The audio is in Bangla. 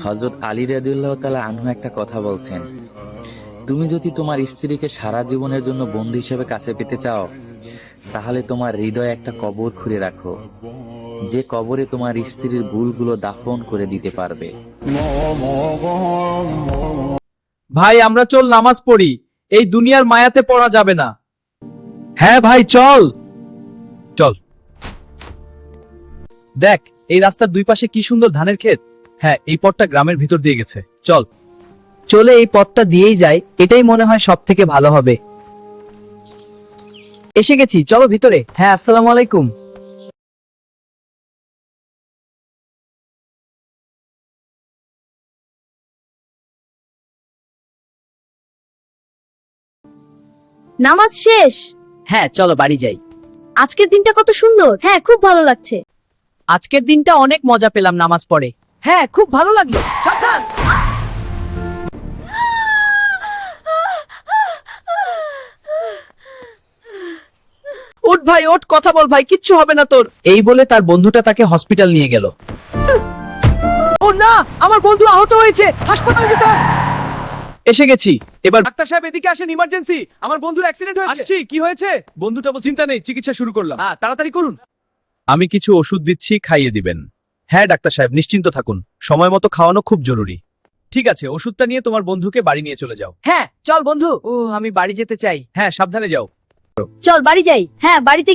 হযরত আলী রাদিয়াল্লাহু তাআলা আনহু একটা কথা বলছেন, তুমি যদি তোমার স্ত্রীকে সারা জীবনের জন্য বন্ধু হিসেবে কাছে পেতে চাও, তাহলে তোমার হৃদয়ে একটা কবর খুঁড়ে রাখো, যে কবরে তোমার স্ত্রীর ভুলগুলো দাফন করে দিতে পারবে। ভাই আমরা চল নামাজ পড়ি, এই দুনিয়ার মায়াতে পড়া যাবে না। হ্যাঁ ভাই চল চল। দেখ এই রাস্তার দুই পাশে কি সুন্দর ধানের ক্ষেত। হ্যাঁ এই পথটা গ্রামের ভিতর দিয়ে গেছে, চল। চলে এই পথটা দিয়েই যায়, এটাই মনে হয় সব থেকে ভালো হবে। এসে গেছি, চলো ভিতরে। হ্যাঁ আসসালামু আলাইকুম। নামাজ শেষ। হ্যাঁ চলো বাড়ি যাই। আজকের দিনটা কত সুন্দর। হ্যাঁ খুব ভালো লাগছে। আজকের দিনটা অনেক মজা পেলাম নামাজ পড়ে। হ্যাঁ খুব ভালো লাগলো। সাবধান। উঠ ভাই ওঠ, কথা বল ভাই, কিচ্ছু হবে না তোর। এই বলে তার বন্ধুটা তাকে হসপিটাল নিয়ে গেল। ও না, আমার বন্ধু আহত হয়েছে, হাসপাতালে যেতে হবে। এসে গেছি। এবার ডাক্তার সাহেব এদিকে আসেন, ইমার্জেন্সি, আমার বন্ধুর অ্যাক্সিডেন্ট হয়েছে। আসছি, কি হয়েছে? বন্ধুটা বল, চিন্তা নেই, চিকিৎসা শুরু করলাম। হ্যাঁ তাড়াতাড়ি করুন। আমি কিছু ওষুধ দিচ্ছি, খাইয়ে দিবেন। হ্যাঁ ডাক্তার সাহেব নিশ্চিন্ত থাকুন, সময় মতো খাওয়ানো খুব জরুরি। ঠিক আছে, ওষুধটা নিয়ে তোমার বন্ধুকে বাড়ি নিয়ে চলে যাও। হ্যাঁ চল বন্ধু। ও আমি বাড়ি যেতে চাই। হ্যাঁ সাবধানে যাও। চল বাড়ি যাই। হ্যাঁ বাড়িতে